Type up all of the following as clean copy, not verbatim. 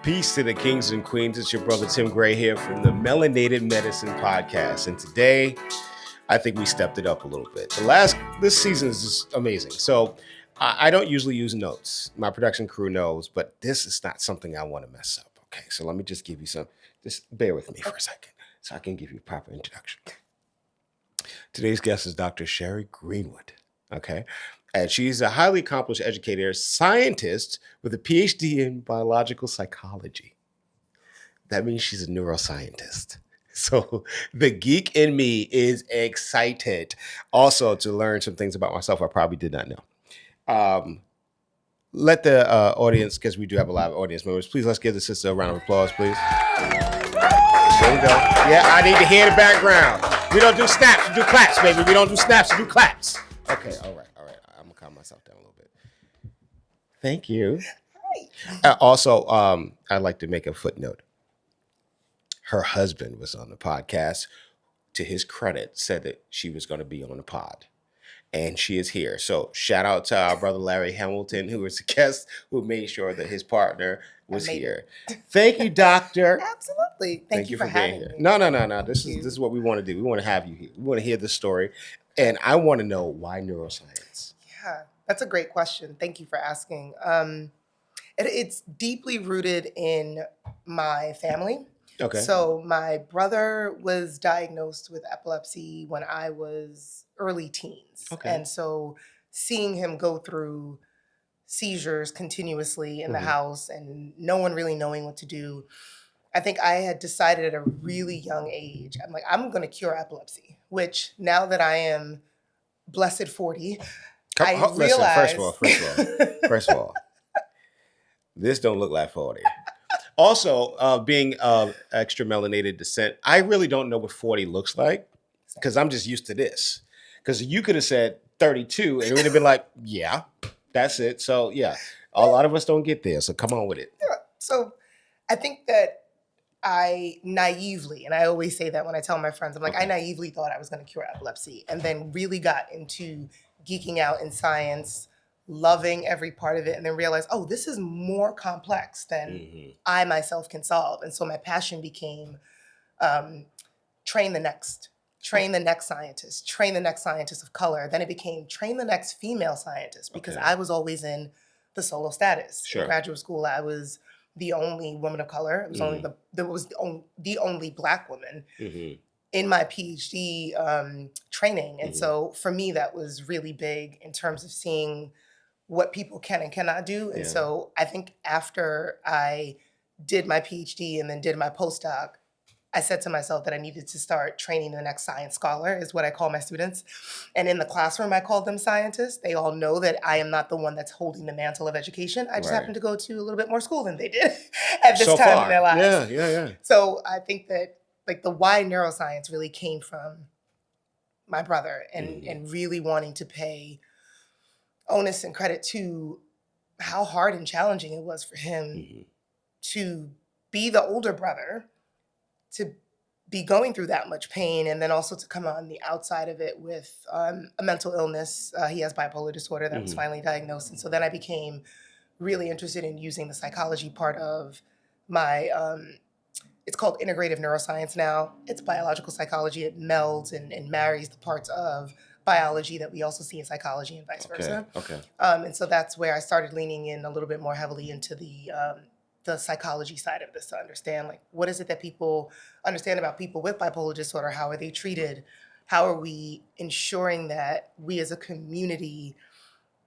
Peace to the kings and queens. It's your brother Tim Gray here from the Melanated Medicine Podcast. And today, I think we stepped it up a little bit. This season is just amazing. So I don't usually use notes. My production crew knows, but this is not something I want to mess up. Okay, so let me just give you just bear with me for a second so I can give you a proper introduction. Today's guest is Dr. Shayri Greenwood. Okay. And she's a highly accomplished educator, scientist with a PhD in biological psychology. That means she's a neuroscientist. So the geek in me is excited also to learn some things about myself I probably did not know. Let the audience, because we do have a lot of audience members, please let's give the sister a round of applause, please. There we go. Yeah, I need to hear the background. We don't do snaps, we do claps, baby. We don't do snaps, we do claps. Okay, all right. I'm gonna calm myself down a little bit. Thank you. Also, I'd like to make a footnote. Her husband was on the podcast. To his credit, said that she was going to be on the pod. And she is here. So shout out to our brother Larry Hamilton, who was a guest, who made sure that his partner was here. Thank you, doctor. Absolutely. Thank you for having being here. me. No. This is what we want to do. We want to have you here. We want to hear the story. And I want to know why neuroscience. Yeah, that's a great question. Thank you for asking. It's deeply rooted in my family. Okay. So my brother was diagnosed with epilepsy when I was early teens. Okay. And so seeing him go through seizures continuously in the house and no one really knowing what to do, I think I had decided at a really young age, I'm like, I'm going to cure epilepsy, which now that I am blessed 40, Listen, first of all, this don't look like 40. Also, being of extra melanated descent, I really don't know what 40 looks like because I'm just used to this. Because you could have said 32 and it would have been like, yeah, that's it. So yeah, a lot of us don't get there. So come on with it. Yeah. So I think that I naively, and I always say that when I tell my friends, I'm like, I naively thought I was going to cure epilepsy and then really got into geeking out in science, loving every part of it, and then realized, oh, this is more complex than I myself can solve. And so my passion became train the next scientist, train the next scientist of color. Then it became train the next female scientist because I was always in the solo status. Sure. In graduate school, I was the only woman of color. It was the only Black woman in my PhD training. And so for me, that was really big in terms of seeing what people can and cannot do. And so I think after I did my PhD and then did my postdoc, I said to myself that I needed to start training the next science scholar, is what I call my students. And in the classroom, I called them scientists. They all know that I am not the one that's holding the mantle of education. I just happen to go to a little bit more school than they did at this time in their lives. Yeah. So I think that like the why neuroscience really came from my brother and really wanting to pay onus and credit to how hard and challenging it was for him to be the older brother, to be going through that much pain, and then also to come on the outside of it with a mental illness. He has bipolar disorder that was finally diagnosed. And so then I became really interested in using the psychology part of my, it's called Integrative Neuroscience now. It's biological psychology. It melds and marries the parts of biology that we also see in psychology and vice versa. Okay. And so that's where I started leaning in a little bit more heavily into the psychology side of this to understand, like, what is it that people understand about people with bipolar disorder? How are they treated? How are we ensuring that we as a community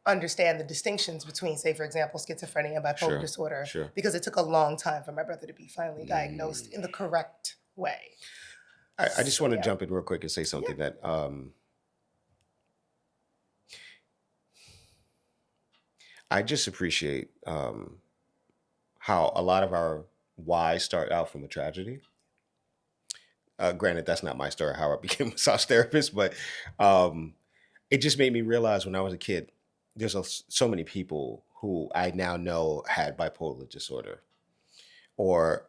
understand the distinctions between, say, for example, schizophrenia and bipolar disorder? Sure. Because it took a long time for my brother to be finally diagnosed in the correct way. I just want to jump in real quick and say something that I just appreciate how a lot of our whys start out from a tragedy. Granted, that's not my story, how I became a massage therapist, but it just made me realize when I was a kid, there's so many people who I now know had bipolar disorder, or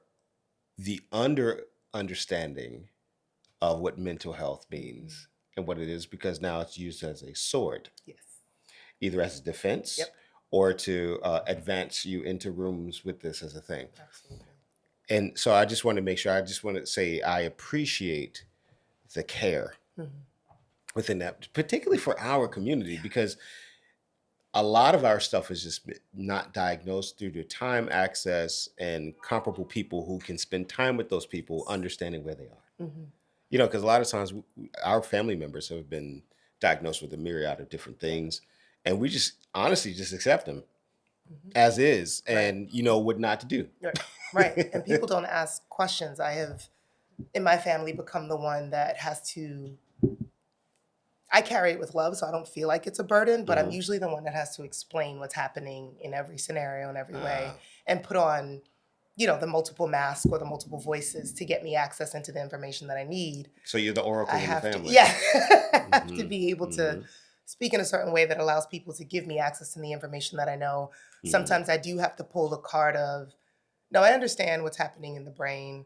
the understanding of what mental health means and what it is, because now it's used as a sword, Yes. either as a defense or to advance you into rooms with this as a thing. Absolutely. And so I just want to make sure, I just want to say I appreciate the care within that, particularly for our community, because a lot of our stuff is just not diagnosed due to time, access, and comparable people who can spend time with those people, understanding where they are. You know, because a lot of times our family members have been diagnosed with a myriad of different things, and we just honestly just accept them as is, and you know what not to do. Right. And people don't ask questions. I have, in my family, become the one that has to, I carry it with love, so I don't feel like it's a burden, but I'm usually the one that has to explain what's happening in every scenario, in every way, and put on, you know, the multiple masks or the multiple voices to get me access into the information that I need. So you're the oracle in the family. I have to be able to speak in a certain way that allows people to give me access to the information that I know. Sometimes I do have to pull the card of, no, I understand what's happening in the brain.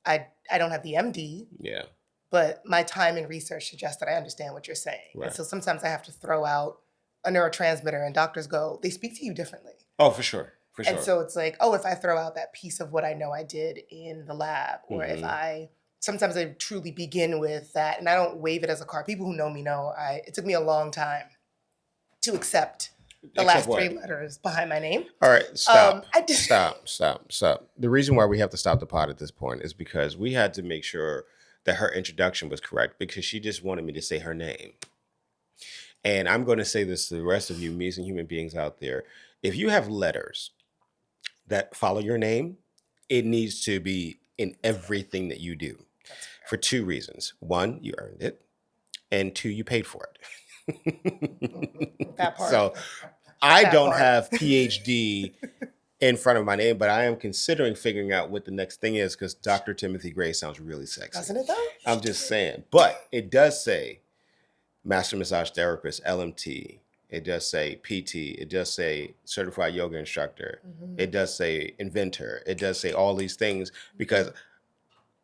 I don't have the MD. Yeah. But my time in research suggests that I understand what you're saying. Right. And so sometimes I have to throw out a neurotransmitter and doctors go, they speak to you differently. Oh, for sure. For sure. And so it's like, oh, if I throw out that piece of what I know I did in the lab, or if sometimes I truly begin with that and I don't wave it as a card. People who know me know it took me a long time to accept the last three letters behind my name. All right, stop. Stop. The reason why we have to stop the pod at this point is because we had to make sure that her introduction was correct, because she just wanted me to say her name. And I'm going to say this to the rest of you amazing human beings out there. If you have letters that follow your name, it needs to be in everything that you do for two reasons. One, you earned it. And two, you paid for it. That part. So I don't have PhD in front of my name, but I am considering figuring out what the next thing is, because Dr. Timothy Gray sounds really sexy. Doesn't it though? I'm just saying. But it does say Master Massage Therapist, LMT. It does say PT. It does say Certified Yoga Instructor. It does say Inventor. It does say all these things, because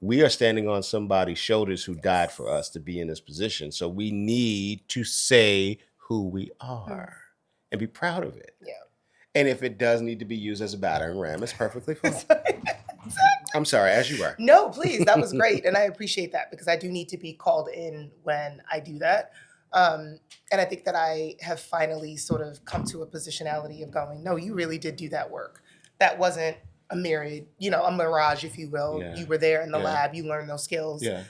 we are standing on somebody's shoulders who died for us to be in this position. So we need to say who we are and be proud of it. Yeah. And if it does need to be used as a battering ram, it's perfectly fine. I'm sorry, as you were. No, please. That was great. And I appreciate that, because I do need to be called in when I do that. And I think that I have finally sort of come to a positionality of going, no, you really did do that work. That wasn't a mirage, if you will. Yeah. You were there in the lab. You learned those skills. Yeah.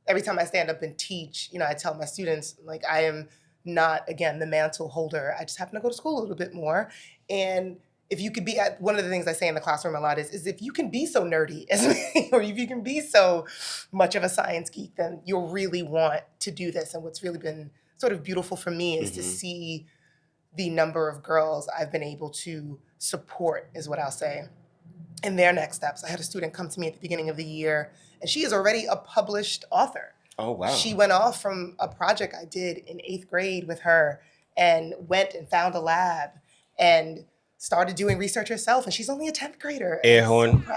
Every time I stand up and teach, I tell my students, like, I am not, again, the mantle holder. I just happen to go to school a little bit more. And if you could be at, one of the things I say in the classroom a lot is if you can be so nerdy as me, or if you can be so much of a science geek, then you'll really want to do this. And what's really been sort of beautiful for me is to see the number of girls I've been able to support, is what I'll say, in their next steps. I had a student come to me at the beginning of the year, and she is already a published author. Oh, wow. She went off from a project I did in 8th grade with her and went and found a lab and started doing research herself. And she's only a 10th grader. Air horn. So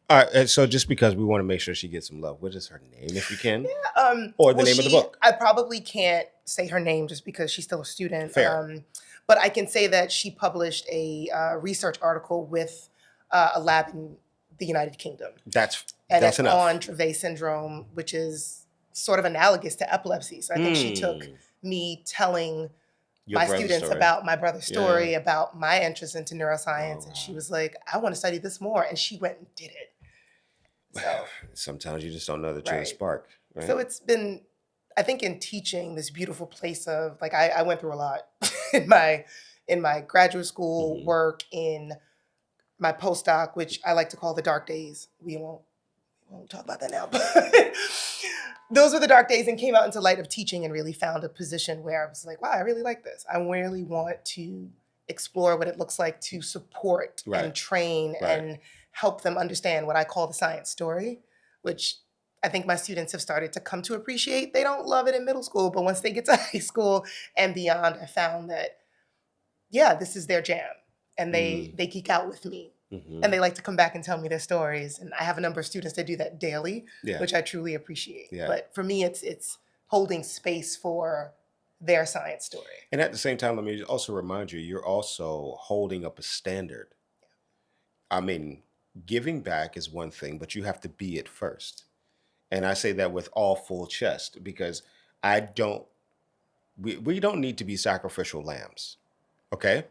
all right, so just because we want to make sure she gets some love, what is her name, if you can? Yeah, or the name of the book? I probably can't say her name just because she's still a student. Fair. But I can say that she published a research article with a lab in the United Kingdom. That's it's enough. On Dravet syndrome, which is sort of analogous to epilepsy. So I think she took me telling my students about my brother's story, about my interest into neuroscience. And she was like, I want to study this more. And she went and did it. So, sometimes you just don't know that you're a spark. Right? So it's been, I think, in teaching, this beautiful place of, like, I went through a lot in my graduate school work, in my postdoc, which I like to call the dark days. We won't talk about that now, but those were the dark days, and came out into light of teaching and really found a position where I was like, wow, I really like this. I really want to explore what it looks like to support and train and help them understand what I call the science story, which I think my students have started to come to appreciate. They don't love it in middle school, but once they get to high school and beyond, I found that, this is their jam. And they geek out with me. And they like to come back and tell me their stories. And I have a number of students that do that daily, which I truly appreciate. But for me, it's holding space for their science story. And at the same time, let me also remind you, you're also holding up a standard. I mean, giving back is one thing, but you have to be it first. And I say that with all full chest because we don't need to be sacrificial lambs. Okay?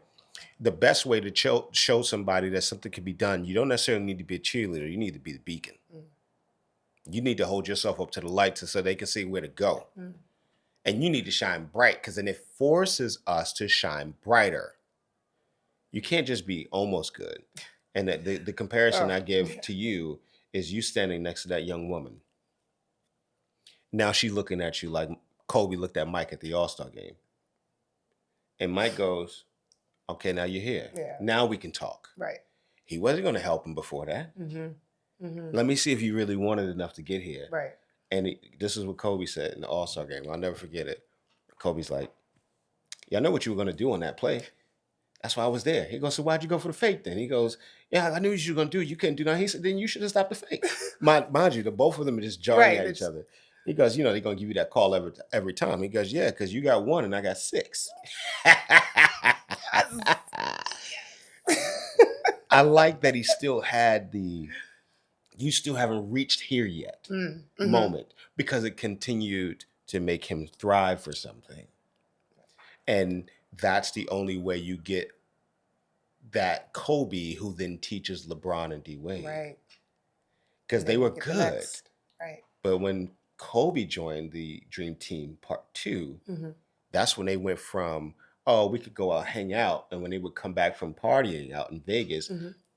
The best way to show somebody that something can be done, you don't necessarily need to be a cheerleader. You need to be the beacon. You need to hold yourself up to the lights so they can see where to go. And you need to shine bright because then it forces us to shine brighter. You can't just be almost good. And the comparison I give to you is you standing next to that young woman. Now she's looking at you like Kobe looked at Mike at the All-Star game. And Mike goes, okay, now you're here. Yeah. Now we can talk. Right. He wasn't going to help him before that. Let me see if you really wanted enough to get here. Right. And this is what Kobe said in the All-Star game. I'll never forget it. Kobe's like, yeah, I know what you were going to do on that play. That's why I was there. He goes, so why'd you go for the fake then? He goes, yeah, I knew what you were going to do. You couldn't do that. He said, then you should have stopped the fake. Mind you, the both of them are just jarring at each other. He goes, they're going to give you that call every time. He goes, yeah, because you got 1 and I got 6. I like that he still had you still haven't reached here yet moment because it continued to make him thrive for something. And that's the only way you get that Kobe who then teaches LeBron and D Wade. Right. Because they were good. Right. But when Kobe joined the Dream Team Part 2, that's when they went from, we could go out, hang out. And when they would come back from partying out in Vegas,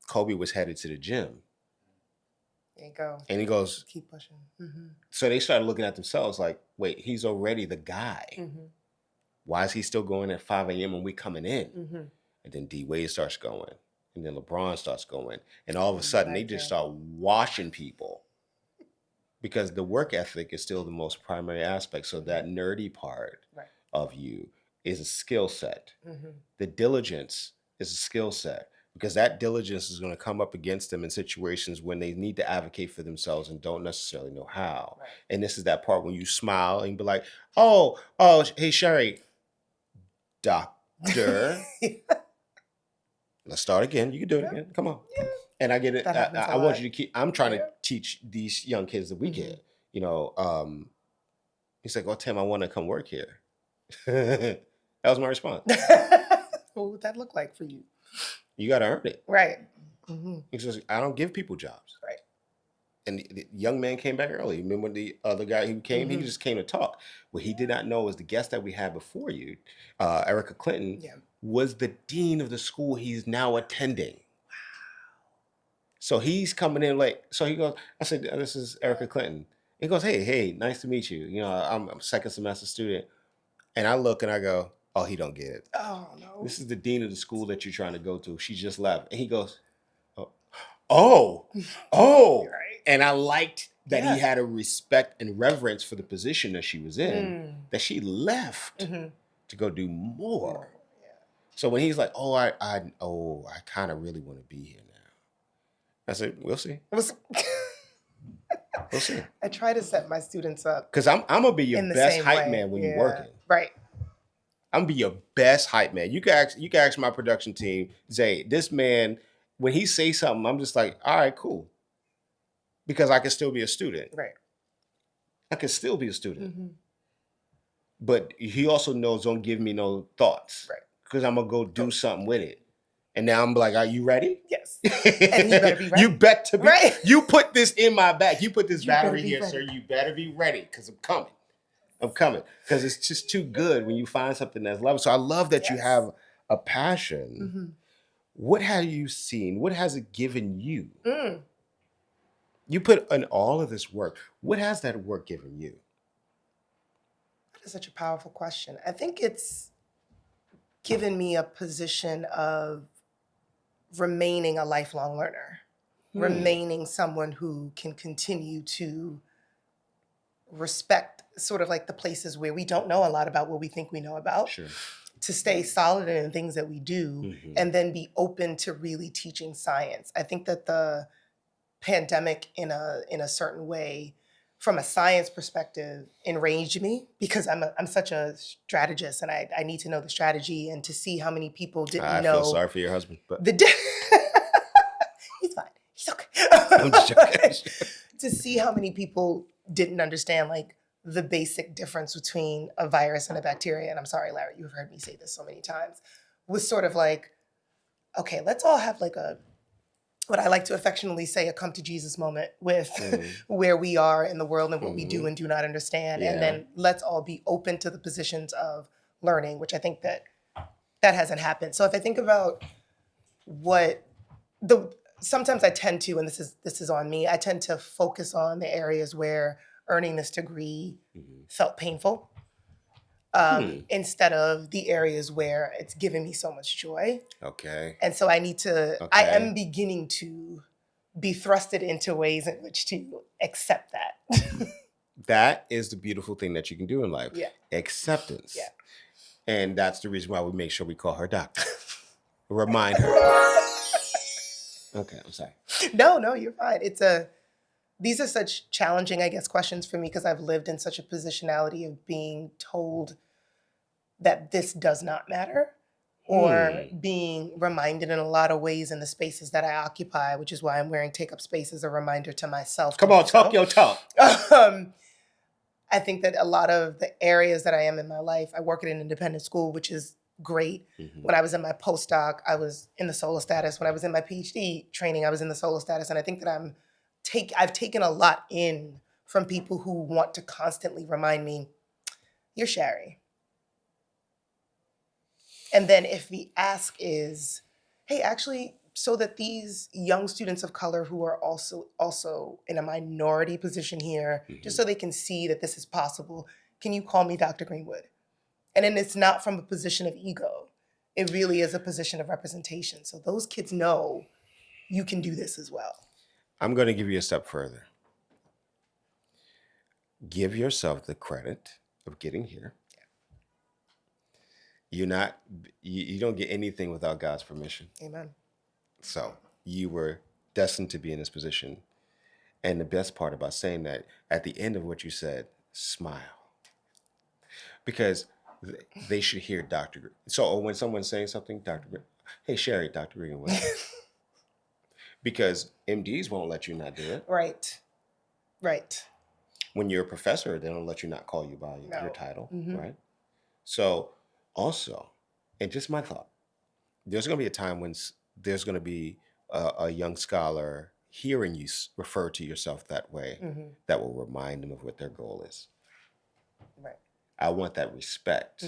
Kobe was headed to the gym. There you go. And he goes, keep pushing. So they started looking at themselves like, wait, he's already the guy. Why is he still going at 5 a.m. when we coming in? And then D Wade starts going. And then LeBron starts going. And all of a sudden, they just start washing people. Because the work ethic is still the most primary aspect. So that nerdy part of you is a skill set. The diligence is a skill set. Because that diligence is going to come up against them in situations when they need to advocate for themselves and don't necessarily know how. And this is that part when you smile and be like, oh, hey, Shayri, doctor. Let's start again. You can do it again. Come on. And I get it. I want you to keep, I'm trying to teach these young kids that we get, he's like, oh, Tim, I want to come work here. That was my response. What would that look like for you? You got to earn it. Right. He says, I don't give people jobs. Right. And the young man came back early. Remember when the other guy who came, he just came to talk. What he did not know was the guest that we had before you, Erica Clinton, was the dean of the school he's now attending. So he's coming in late. So he goes, I said, this is Erica Clinton. He goes, hey, nice to meet you. I'm a second semester student. And I look and I go, oh, he don't get it. Oh, no. This is the dean of the school that you're trying to go to. She just left. And he goes, oh. Right. And I liked that he had a respect and reverence for the position that she was in, that she left to go do more. So when he's like, I kind of really want to be here now. I said, we'll see. We'll see. I try to set my students up. Because I'm going to be your best hype man when you're working. Right. I'm going to be your best hype man. You can ask my production team, Zay, this man, when he says something, I'm just like, all right, cool. Because I can still be a student. Right. I can still be a student. But he also knows, don't give me no thoughts. Right. Because I'm going to go do something with it. And now I'm like, are you ready? Yes. And you better be ready. You bet to be. Right. You put this in my bag. You put this battery here, sir. You better be ready because I'm coming. Because it's just too good when you find something that's lovely. So I love that you have a passion. What have you seen? What has it given you? You put in all of this work. What has that work given you? That is such a powerful question. I think it's given me a position of remaining a lifelong learner, remaining someone who can continue to respect sort of like the places where we don't know a lot about what we think we know about, to stay solid in the things that we do, and then be open to really teaching science. I think that the pandemic in a certain way from a science perspective, enraged me because I'm such a strategist and I need to know the strategy, and to see how many people didn't know. I feel sorry for your husband, but he's fine. He's okay. I'm just joking. To see how many people didn't understand like the basic difference between a virus and a bacteria, and I'm sorry, Larry, you've heard me say this so many times, was sort of like, okay, let's all have like what I like to affectionately say, a come to Jesus moment with where we are in the world and what we do and do not understand. Yeah. And then let's all be open to the positions of learning, which I think that hasn't happened. So if I think about sometimes I tend to, and this is on me, I tend to focus on the areas where earning this degree felt painful. Instead of the areas where it's given me so much joy. Okay. And so I am beginning to be thrusted into ways in which to accept that. That is the beautiful thing that you can do in life. Yeah. Acceptance. Yeah. And that's the reason why we make sure we call her doctor. Remind her. Okay, I'm sorry. No, you're fine. These are such challenging, I guess, questions for me because I've lived in such a positionality of being told that this does not matter, or being reminded in a lot of ways in the spaces that I occupy, which is why I'm wearing Take Up Space as a reminder to myself. Come on, talk your talk. I think that a lot of the areas that I am in my life, I work at an independent school, which is great. When I was in my postdoc, I was in the solo status. When I was in my PhD training, I was in the solo status. And I think that I've taken a lot in from people who want to constantly remind me, you're Shayri. And then if the ask is, hey, actually, so that these young students of color who are also in a minority position here, just so they can see that this is possible, can you call me Dr. Greenwood? And then it's not from a position of ego. It really is a position of representation. So those kids know you can do this as well. I'm going to give you a step further. Give yourself the credit of getting here. You don't get anything without God's permission. Amen. So you were destined to be in this position. And the best part about saying that, at the end of what you said, smile. Because they should hear Dr. So when someone's saying something, hey, Shayri, Dr. Greenwood. Because MDs won't let you not do it. Right. When you're a professor, they don't let you not call you by your title, right? So also, and just my thought, there's going to be a time when there's going to be a young scholar hearing you refer to yourself that way that will remind them of what their goal is. Right. I want that respect,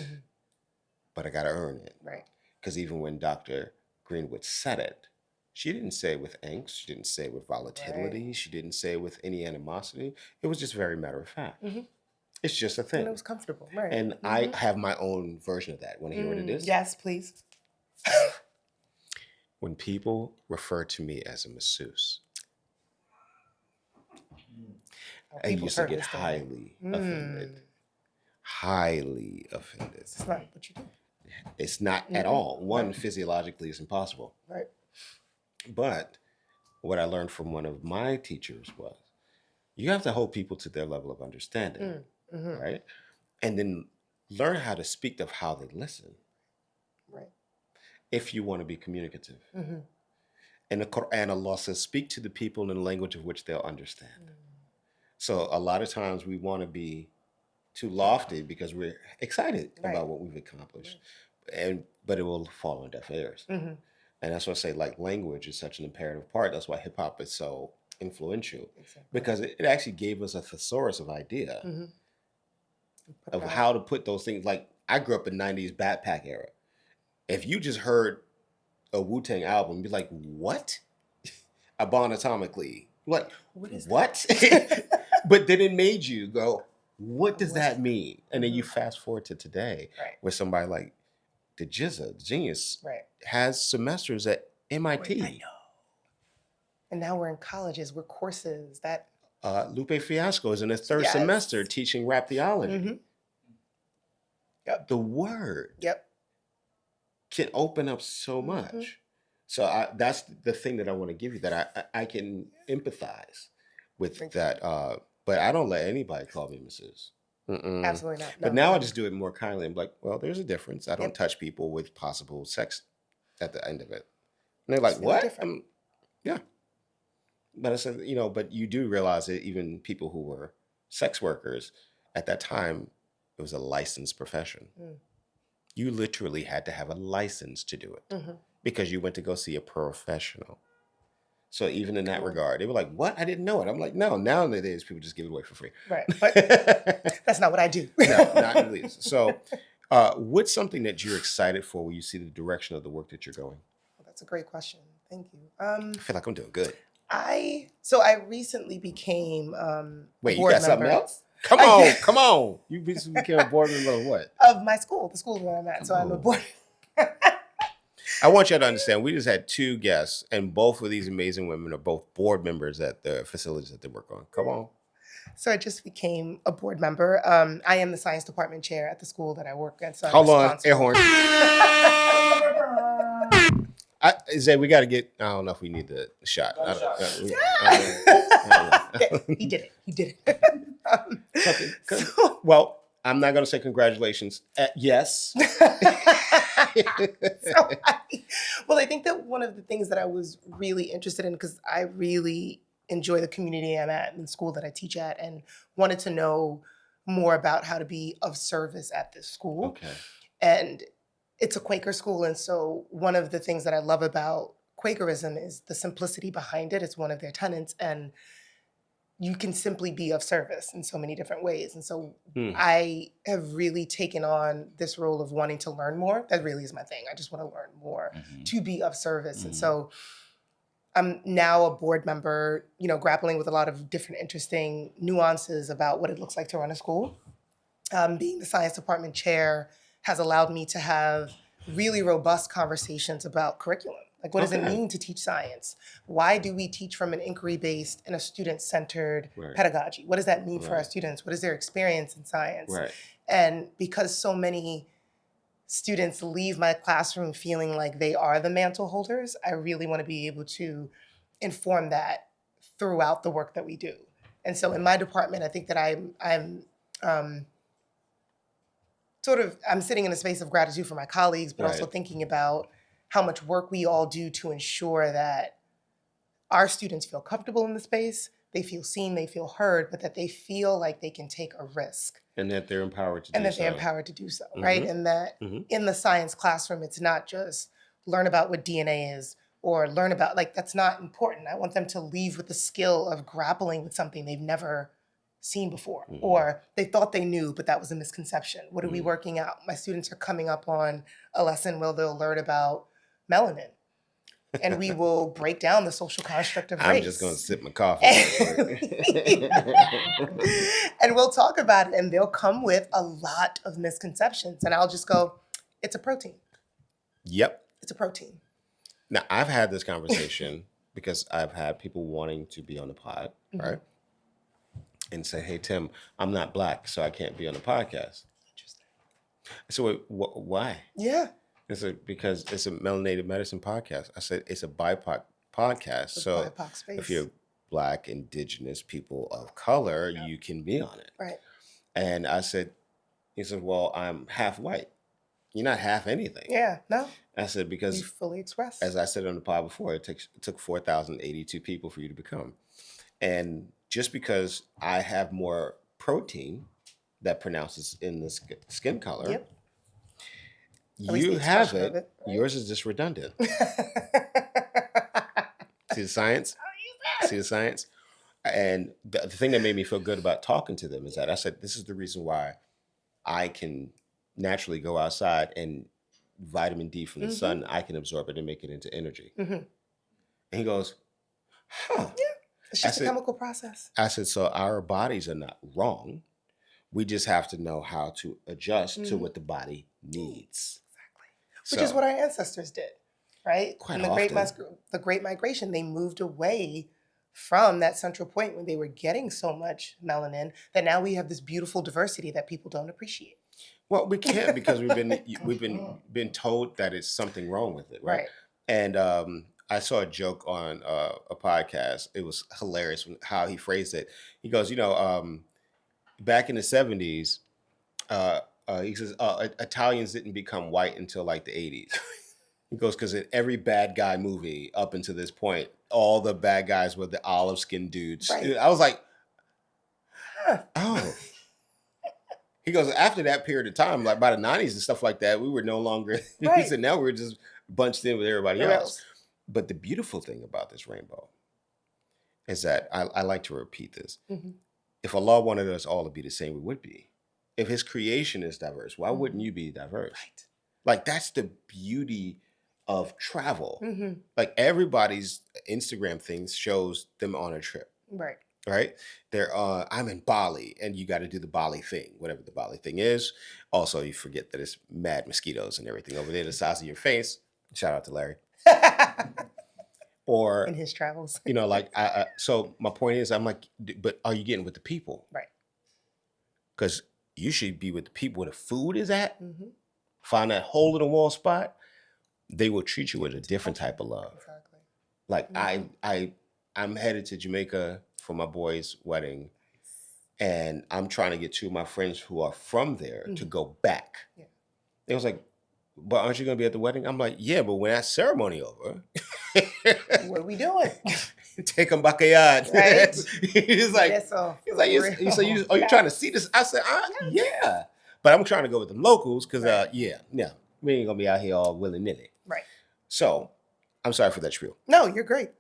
but I got to earn it. Right. Because even when Dr. Greenwood said it, she didn't say it with angst. She didn't say it with volatility. Right. She didn't say it with any animosity. It was just very matter of fact. It's just a thing. And it was comfortable. Right. And I have my own version of that. Want to hear what it is? Yes, please. When people refer to me as a masseuse, I used to get highly offended. Highly offended. It's not what you do. It's not at all. One, physiologically, is impossible. Right. But what I learned from one of my teachers was, you have to hold people to their level of understanding, right? And then learn how to speak of how they listen. Right. If you want to be communicative. And the Quran, Allah says, speak to the people in the language of which they'll understand. So a lot of times we want to be too lofty because we're excited about what we've accomplished, but it will fall on deaf ears. And that's why I say, like, language is such an imperative part. That's why hip hop is so influential, because it actually gave us a thesaurus of idea of how to put those things. Like, I grew up in the 90s backpack era. If you just heard a Wu-Tang album, you'd be like, what? A Bomb Atomically. Like, what? But then it made you go, what does that mean? And then you fast forward to today, where somebody like the Jizza, the genius, has semesters at MIT. I know. And now we're in colleges, we're courses that... Lupe Fiasco is in his third semester teaching rap theology. The word can open up so much. So that's the thing that I want to give you, that I can empathize with that But I don't let anybody call me Mrs. Absolutely not. But No. now I just do it more kindly. I'm like, well, there's a difference. I don't Yep. touch people with possible sex at the end of it. And they're like, It's really what? different. Yeah. But I said, but you do realize that even people who were sex workers at that time, it was a licensed profession. You literally had to have a license to do it because you went to go see a professional. So even in that regard, they were like, what? I didn't know it. I'm like, no, nowadays people just give it away for free. Right. But that's not what I do. No, not in the least. So what's something that you're excited for when you see the direction of the work that you're going? Well, that's a great question. Thank you. I feel like I'm doing good. I recently became Wait, you board got something member else? Come on. You became a board member of what? of my school, the school where I'm at. So I'm a board. I want you to understand, we just had 2 guests, and both of these amazing women are both board members at the facilities that they work on. Come on. So I just became a board member. I am the science department chair at the school that I work at. So Hold on, air horn. Zay, we got to get, I don't know if we need the shot. He did it. Well, I'm not going to say congratulations. Yes. Well, I think that one of the things that I was really interested in, because I really enjoy the community I'm at and the school that I teach at, and wanted to know more about how to be of service at this school. Okay. And it's a Quaker school. And so one of the things that I love about Quakerism is the simplicity behind it. It's one of their tenets. And you can simply be of service in so many different ways. And so I have really taken on this role of wanting to learn more. That really is my thing. I just want to learn more to be of service. And so I'm now a board member, grappling with a lot of different interesting nuances about what it looks like to run a school. Being the science department chair has allowed me to have really robust conversations about curriculum. Like, what does it mean to teach science? Why do we teach from an inquiry-based and a student-centered pedagogy? What does that mean for our students? What is their experience in science? Right. And because so many students leave my classroom feeling like they are the mantle holders, I really want to be able to inform that throughout the work that we do. And so in my department, I think that I'm sitting in a space of gratitude for my colleagues, but also thinking about how much work we all do to ensure that our students feel comfortable in the space, they feel seen, they feel heard, but that they feel like they can take a risk. And that they're empowered to do so. Right? And that in the science classroom, it's not just learn about what DNA is or learn about, that's not important. I want them to leave with the skill of grappling with something they've never seen before, or they thought they knew, but that was a misconception. What are we working out? My students are coming up on a lesson where they'll learn about melanin, and we will break down the social construct of race. I'm just going to sip my coffee. And we'll talk about it, and they'll come with a lot of misconceptions, and I'll just go, it's a protein. Yep. It's a protein. Now, I've had this conversation because I've had people wanting to be on the pod, right? And say, hey, Tim, I'm not Black, so I can't be on the podcast. Interesting. So why? Yeah. I said, because it's a Melanated Medicine Podcast. I said, it's a BIPOC podcast. So BIPOC space. If you're Black, Indigenous, people of color, you can be on it. Right. And he said, well, I'm half white. You're not half anything. Yeah, no. I said, because you fully expressed. As I said on the pod before, it took 4,082 people for you to become. And just because I have more protein that pronounces in the skin color, you have it. Right? Yours is just redundant. See the science? See the science? And the thing that made me feel good about talking to them is that I said, this is the reason why I can naturally go outside and vitamin D from the sun, I can absorb it and make it into energy. And he goes, huh. Yeah. It's just a chemical process. I said, so our bodies are not wrong. We just have to know how to adjust to what the body needs. Exactly. Which is what our ancestors did, right? Quite In often. the Great Migration, they moved away from that central point when they were getting so much melanin that now we have this beautiful diversity that people don't appreciate. Well, we can't because we've been told that it's something wrong with it, right? And I saw a joke on a podcast. It was hilarious how he phrased it. He goes, back in the 70s, he says Italians didn't become white until like the 80s. He goes, because in every bad guy movie up until this point, all the bad guys were the olive skinned dudes. Right. I was like, oh. He goes, after that period of time, like by the 90s and stuff like that, we were no longer, Right. He said, now we're just bunched in with everybody else. But the beautiful thing about this rainbow is that I like to repeat this. Mm-hmm. If Allah wanted us all to be the same, we would be. If his creation is diverse, why wouldn't you be diverse? Right. Like, that's the beauty of travel. Mm-hmm. Like, everybody's Instagram thing shows them on a trip. Right. Right? I'm in Bali, and you got to do the Bali thing, whatever the Bali thing is. Also, you forget that it's mad mosquitoes and everything over there the size of your face. Shout out to Larry. Or in his travels. So my point is, I'm like, but are you getting with the people? Right. Because you should be with the people where the food is at. Mm-hmm. Find that hole in the wall spot. They will treat you with a different type of love. Exactly. Like I'm headed to Jamaica for my boy's wedding, and I'm trying to get two of my friends who are from there to go back. Yeah. It was like, but aren't you going to be at the wedding? I'm like, yeah, but when that ceremony over, what are we doing? Take them backyard. Right? He's like, you trying to see this? I said, yeah. But I'm trying to go with them locals because, we ain't going to be out here all willy-nilly. Right. So, I'm sorry for that spiel. No, you're great.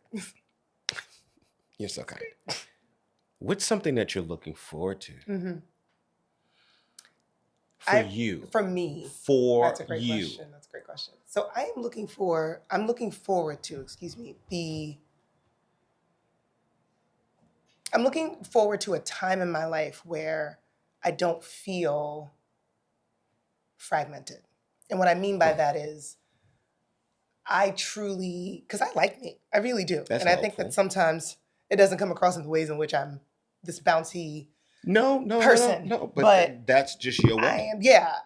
You're so kind. What's something that you're looking forward to? Mm-hmm. You. For me. That's a great question. That's a great question. So I'm looking forward to, I'm looking forward to a time in my life where I don't feel fragmented. And what I mean by that is I truly, because I like me. I really do. That's and I think that sometimes it doesn't come across in the ways in which I'm this bouncy person. No, but that's just your way.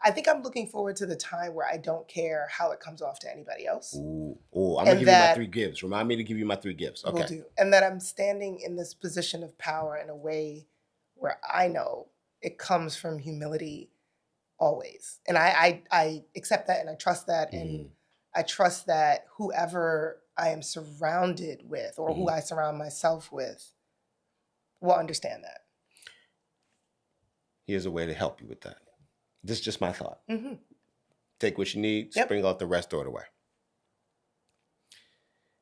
I think I'm looking forward to the time where I don't care how it comes off to anybody else. I'm going to give you my 3 gifts. Remind me to give you my 3 gifts. Okay. Will do. And that I'm standing in this position of power in a way where I know it comes from humility always. And I accept that and I trust that. And I trust that whoever I am surrounded with or who I surround myself with will understand that. Here's a way to help you with that. This is just my thought. Mm-hmm. Take what you need, spring out the rest, throw it away.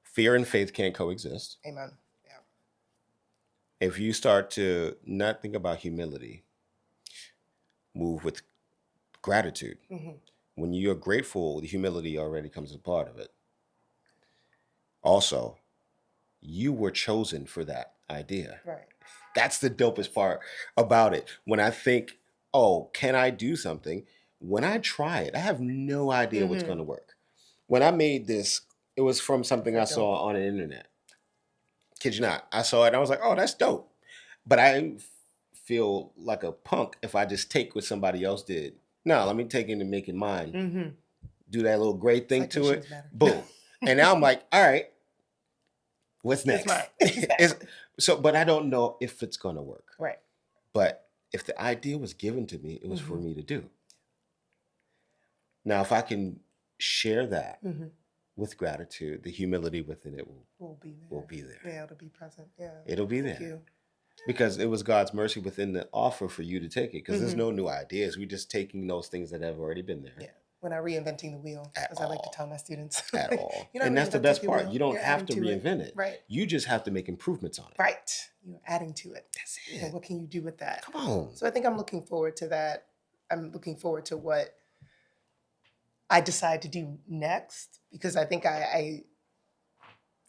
Fear and faith can't coexist. Amen. Yeah. If you start to not think about humility, move with gratitude. Mm-hmm. When you're grateful, the humility already comes as a part of it. Also, you were chosen for that idea. Right. That's the dopest part about it. When I think, can I do something? When I try it, I have no idea what's going to work. When I made this, it was from something I saw on the internet. Kid you not. I saw it and I was like, that's dope. But I feel like a punk if I just take what somebody else did. No, let me take it and make it mine. Mm-hmm. Do that little great thing to it. Boom. And now I'm like, all right, what's next? But I don't know if it's going to work. Right. But if the idea was given to me, it was for me to do. Now, if I can share that with gratitude, the humility within it will be there. Yeah, it'll be present. Yeah. It'll be there. Thank you. Because it was God's mercy within the offer for you to take it. Because there's no new ideas. We're just taking those things that have already been there. Yeah. We're not reinventing the wheel, as I like to tell my students. At all. And that's the best part. You don't have to reinvent it. Right. You just have to make improvements on it. Right. You're adding to it. That's it. What can you do with that? Come on. So I think I'm looking forward to that. I'm looking forward to what I decide to do next, because I think a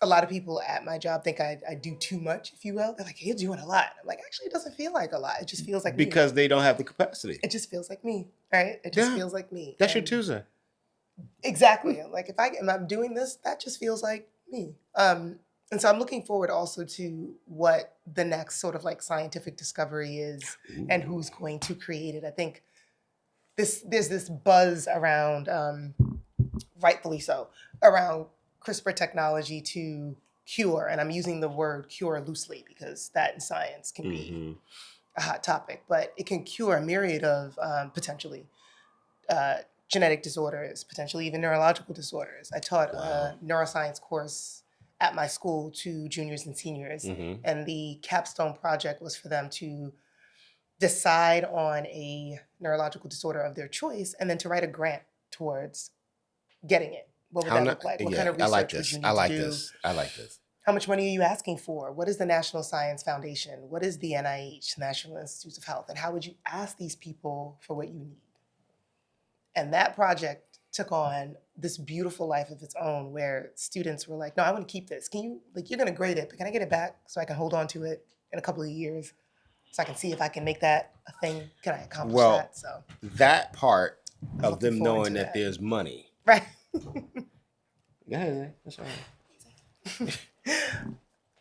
lot of people at my job think I do too much, if you will. They're like, hey, you're doing a lot. I'm like, actually, it doesn't feel like a lot. It just feels like because me. They don't have the capacity. It just feels like me, right? It just feels like me. That's your Tuesday. Exactly. Like if I'm doing this, that just feels like me. And so I'm looking forward also to what the next sort of like scientific discovery is and who's going to create it. I think there's this buzz around, rightfully so, around CRISPR technology to cure, and I'm using the word cure loosely because that in science can be a hot topic, but it can cure a myriad of potentially genetic disorders, potentially even neurological disorders. I taught a neuroscience course at my school to juniors and seniors, and the capstone project was for them to decide on a neurological disorder of their choice and then to write a grant towards getting it. What would that look like? What kind of research would you need to do? I like this. How much money are you asking for? What is the National Science Foundation? What is the NIH, National Institutes of Health? And how would you ask these people for what you need? And that project took on this beautiful life of its own where students were like, no, I want to keep this. Can you, like, you're going to grade it, but can I get it back so I can hold on to it in a couple of years so I can see if I can make that a thing? Can I accomplish that? So that part I'm of them looking forward knowing to that there's money. Right. Yeah, that's all right.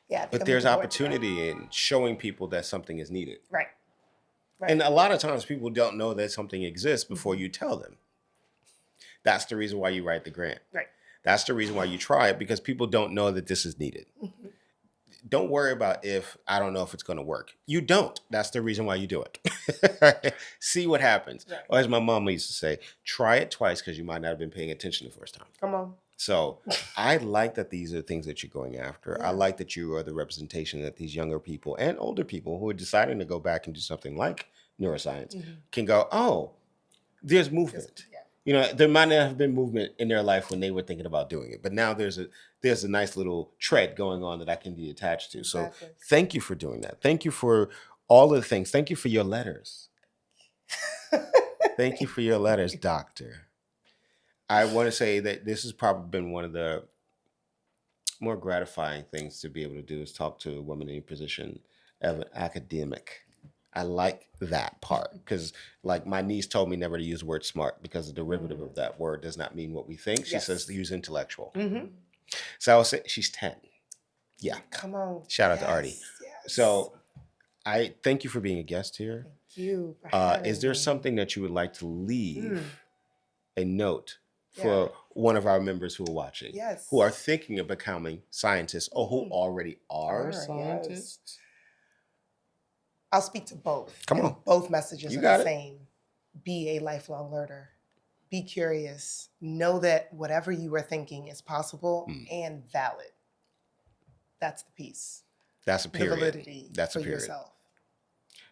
Yeah. But there's opportunity in showing people that something is needed. Right. And a lot of times people don't know that something exists before you tell them. That's the reason why you write the grant. Right. That's the reason why you try it, because people don't know that this is needed. Don't worry about if I don't know if it's going to work. You don't. That's the reason why you do it. See what happens. Right. Or as my mom used to say, try it twice because you might not have been paying attention the first time. Come on. So I like that these are things that you're going after. Yeah. I like that you are the representation that these younger people and older people who are deciding to go back and do something like neuroscience can go, oh, there's movement. Yeah. You know, there might not have been movement in their life when they were thinking about doing it, but now there's a nice little tread going on that I can be attached to. So thank you for doing that. Thank you for all of the things. Thank you for your letters. Thank you for your letters, doctor. I want to say that this has probably been one of the more gratifying things to be able to do is talk to a woman in a position of an academic. I like that part because, like, my niece told me never to use the word smart because the derivative of that word does not mean what we think. She says to use intellectual. So I will say she's 10. Yeah. Come on. Shout out to Artie. Yes. So I thank you for being a guest here. Thank you. For Is there having me. something that you would like to leave a note for one of our members who are watching, who are thinking of becoming scientists or who already are scientists? Yes. I'll speak to both. Come on. Both messages You are got the it. same. Be a lifelong learner. Be curious. Know that whatever you are thinking is possible and valid. That's the piece. That's a period. The validity That's a for period. yourself.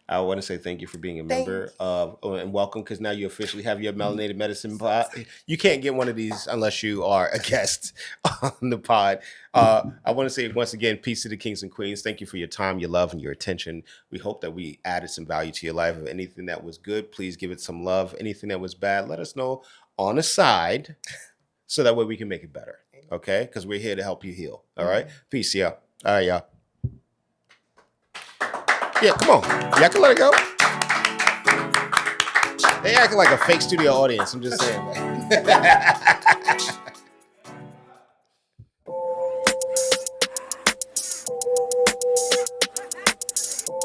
I want to say thank you for being a member of, and welcome, because now you officially have your Melanated Medicine pod. You can't get one of these unless you are a guest on the pod. I want to say once again, peace to the kings and queens. Thank you for your time, your love, and your attention. We hope that we added some value to your life. If anything that was good, please give it some love. Anything that was bad, let us know on the side so that way we can make it better. Okay? Because we're here to help you heal. All right? Peace, y'all. All right, y'all. Yeah, come on. Y'all can let it go. They acting like a fake studio audience. I'm just saying.